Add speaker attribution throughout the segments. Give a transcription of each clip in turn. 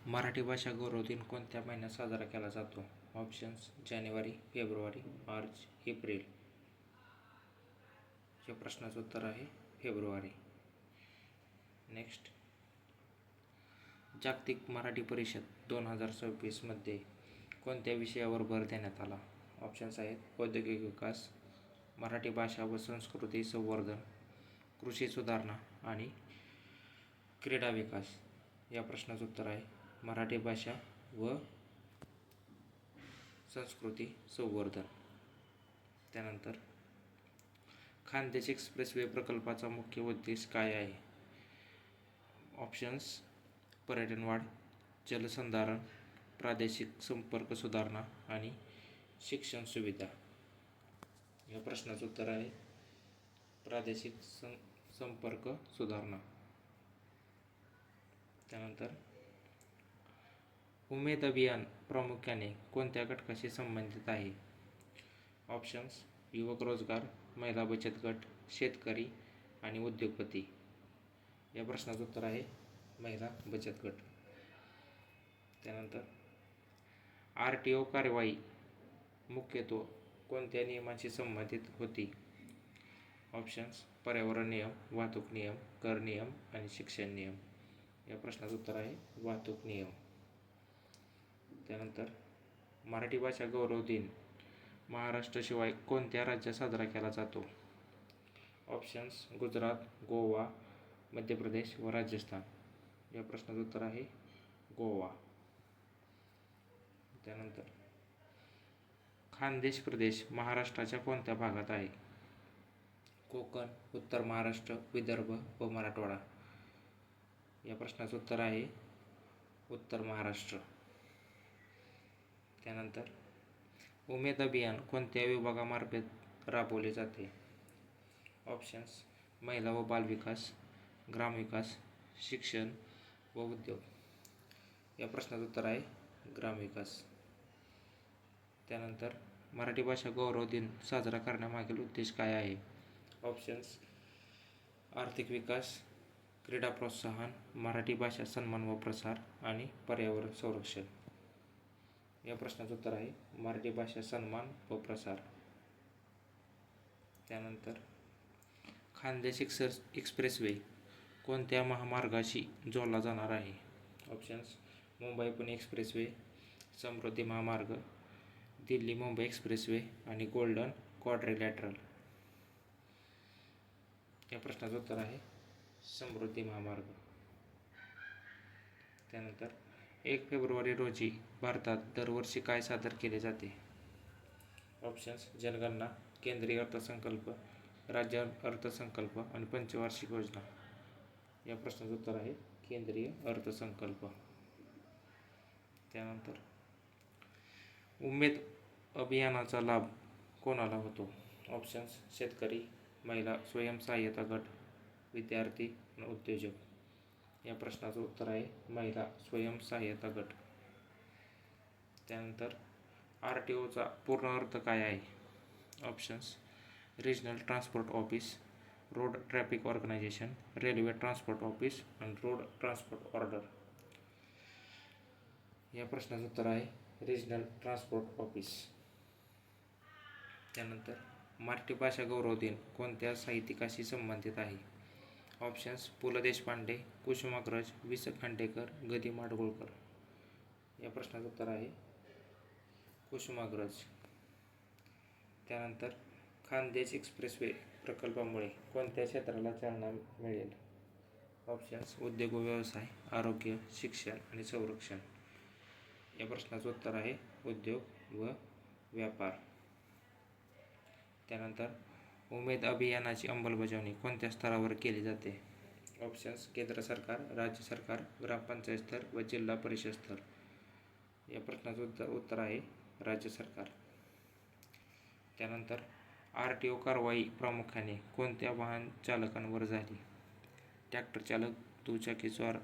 Speaker 1: मराठी भाषा गौरव दिन कोणत्या महिन्यात साजरा केला जातो? ऑप्शन्स: जानेवारी, फेब्रुवारी, मार्च, एप्रिल. या प्रश्नाचं उत्तर आहे फेब्रुवारी. नेक्स्ट, जागतिक मराठी परिषद 2026 मध्ये कोणत्या विषयावर भर देण्यात आला? ऑप्शन्स आहेत: औद्योगिक विकास, मराठी भाषा व संस्कृती संवर्धन, कृषी सुधारणा आणि क्रीडा विकास. या प्रश्नाचं उत्तर आहे मराठी भाषा व संस्कृती संवर्धन. त्यानंतर, खानदेश एक्सप्रेसवे प्रकल्पाचा मुख्य उद्देश काय आहे? ऑप्शन्स: पर्यटन वाढ, जलसंधारण, प्रादेशिक संपर्क सुधारणा आणि शिक्षण सुविधा. या प्रश्नाचं उत्तर आहे प्रादेशिक संपर्क सुधारणा. त्यानंतर, उमेद अभियान प्रामुख्याने कोणत्या घटकाशी संबंधित आहे? ऑप्शन्स: युवक रोजगार, महिला बचत गट, शेतकरी आणि उद्योगपती. या प्रश्नाचं उत्तर आहे महिला बचत गट. त्यानंतर, RTO कार्यवाही मुख्यत्वे कोणत्या नियमांशी संबंधित होती? ऑप्शन्स: पर्यावरण नियम, वाहतूक नियम, कर नियम आणि शिक्षण नियम. या प्रश्नाचं उत्तर आहे वाहतूक नियम. त्यानंतर, मराठी भाषा गौरव दिन महाराष्ट्राशिवाय कोणत्या राज्यात साजरा केला जातो? ऑप्शन्स: गुजरात, गोवा, मध्य प्रदेश व राजस्थान. या प्रश्नाचं उत्तर आहे गोवा. त्यानंतर, खानदेश प्रदेश महाराष्ट्राच्या कोणत्या भागात आहे? कोकण, उत्तर महाराष्ट्र, विदर्भ व मराठवाडा. या प्रश्नाचं उत्तर आहे उत्तर महाराष्ट्र. त्यानंतर, उमेद अभियान कोणत्या विभागामार्फत राबवले जाते? ऑप्शन्स: महिला व बालविकास, ग्रामविकास, शिक्षण व उद्योग. या प्रश्नाचं उत्तर आहे ग्रामविकास. त्यानंतर, मराठी भाषा गौरव दिन साजरा करण्यामागील उद्देश काय आहे? ऑप्शन्स: आर्थिक विकास, क्रीडा प्रोत्साहन, मराठी भाषा सन्मान व प्रसार आणि पर्यावरण संरक्षण. या प्रश्नाचं उत्तर आहे मराठी भाषा सन्मान व प्रसार. त्यानंतर, खानदेश एक्सप्रेसवे कोणत्या महामार्गाशी जोडला जाणार आहे? ऑप्शन्स: मुंबई पुणे एक्सप्रेसवे, समृद्धी महामार्ग, दिल्ली मुंबई एक्सप्रेसवे आणि गोल्डन क्वाड्रिलॅटरल. या प्रश्नाचं उत्तर आहे समृद्धी महामार्ग. त्यानंतर, 1 फेब्रुवारी रोजी भारतात दरवर्षी काय सादर केले जाते? ऑप्शन्स: जनगणना, केंद्रीय अर्थसंकल्प, राज्य अर्थसंकल्प आणि पंचवार्षिक योजना. या प्रश्नाचं उत्तर आहे केंद्रीय अर्थसंकल्प. त्यानंतर, उमेद अभियानाचा लाभ कोणाला होतो? ऑप्शन्स: शेतकरी, महिला स्वयंसहाय्यता गट, विद्यार्थी आणि उद्योजक. या प्रश्नाचं उत्तर आहे महिला स्वयंसहाय्यता गट. त्यानंतर, RTOचा पूर्ण अर्थ काय आहे? Options: regional transport office, road traffic organisation, railway transport office आणि रोड ट्रान्सपोर्ट ऑर्डर. या प्रश्नाचं उत्तर आहे रिजनल ट्रान्सपोर्ट ऑफिस. त्यानंतर, मराठी भाषा गौरव दिन कोणत्या साहित्यिकाशी संबंधित आहे? ऑप्शन्स: पु ल देशपांडे, कुसुमाग्रज, वि स खांडेकर, ग दि माडगूळकर. या प्रश्नाचं उत्तर आहे कुसुमाग्रज. त्यानंतर, खानदेश एक्सप्रेसवे प्रकल्पामुळे कोणत्या क्षेत्राला चालना मिळेल? ऑप्शन्स: उद्योग व व्यवसाय, आरोग्य, शिक्षण आणि संरक्षण. या प्रश्नाचं उत्तर आहे उद्योग व व्यापार. त्यानंतर, उमेद अभियानाची अंमलबजावणी कोणत्या स्तरावर केली जाते? ऑप्शन्स: केंद्र सरकार, राज्य सरकार, ग्रामपंचायत स्तर व जिल्हा परिषद स्तर. या प्रश्नाचं उत्तर आहे राज्य सरकार. त्यानंतर, RTO कारवाई प्रामुख्याने कोणत्या वाहन चालकांवर झाली? ट्रॅक्टर चालक, दुचाकीस्वार,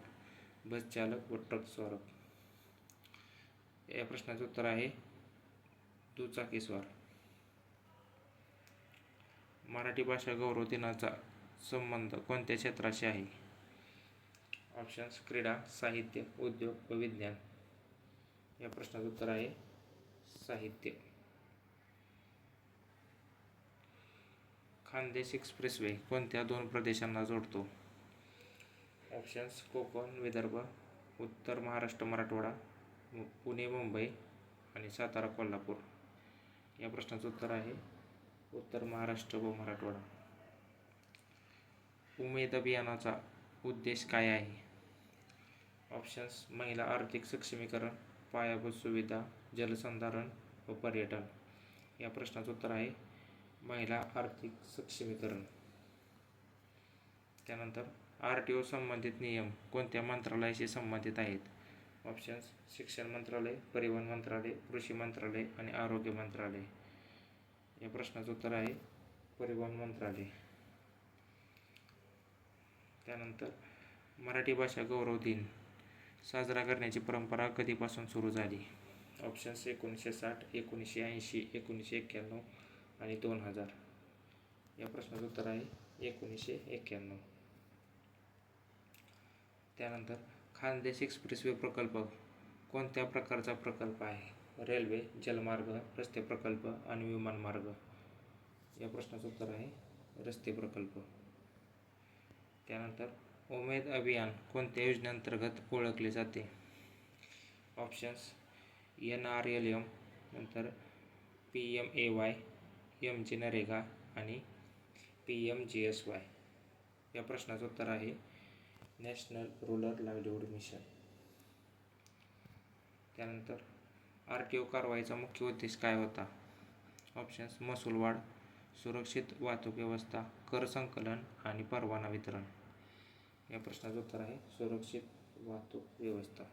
Speaker 1: बस चालक व ट्रक चालक. या प्रश्नाचं उत्तर आहे दुचाकीस्वार. मराठी भाषा गौरव दिनाचा संबंध कोणत्या क्षेत्राशी आहे? ऑप्शन्स क्रीडा, साहित्य, उद्योग व विज्ञान. या प्रश्नाचं उत्तर आहे साहित्य. खानदेश एक्सप्रेसवे कोणत्या 2 प्रदेशांना जोडतो? ऑप्शन्स कोकण, विदर्भ, उत्तर महाराष्ट्र, मराठवाडा, पुणे, मुंबई आणि सातारा, कोल्हापूर. या प्रश्नाचं उत्तर आहे उत्तर महाराष्ट्र व मराठवाडा. उमेद अभियानाचा उद्देश काय आहे? ऑप्शन्स महिला आर्थिक सक्षमीकरण, पायाभूत सुविधा, जलसंधारण व पर्यटन. या प्रश्नाचं उत्तर आहे महिला आर्थिक सक्षमीकरण. त्यानंतर RTO संबंधित नियम कोणत्या मंत्रालयाशी संबंधित आहेत? ऑप्शन्स शिक्षण मंत्रालय, परिवहन मंत्रालय, कृषी मंत्रालय आणि आरोग्य मंत्रालय. या प्रश्नाचं उत्तर आहे परिवहन मंत्रालय. त्यानंतर मराठी भाषा गौरव दिन साजरा करण्याची परंपरा कधीपासून सुरू झाली? ऑप्शन्स 1960, 1980, 1991 आणि 2000. या प्रश्नाचं उत्तर आहे 1991. त्यानंतर खानदेश एक्सप्रेसवे प्रकल्प कोणत्या प्रकारचा प्रकल्प आहे? रेल्वे, जलमार्ग, रस्ते प्रकल्प आणि विमानमार्ग. या प्रश्नाचं उत्तर आहे रस्ते प्रकल्प. त्यानंतर उमेद अभियान कोणत्या योजनेअंतर्गत ओळखले जाते? ऑप्शन्स NRLM, नंतर PMAY, MG नरेगा आणि PMGSY. या प्रश्नाचं उत्तर आहे नॅशनल रूरल लाईव्हलीहूड मिशन. त्यानंतर RTO कारवाईचा मुख्य उद्देश काय होता? ऑप्शन्स महसूल वाढ, सुरक्षित वाहतूक व्यवस्था, कर संकलन आणि परवाना वितरण. या प्रश्नाचं उत्तर आहे सुरक्षित वाहतूक व्यवस्था.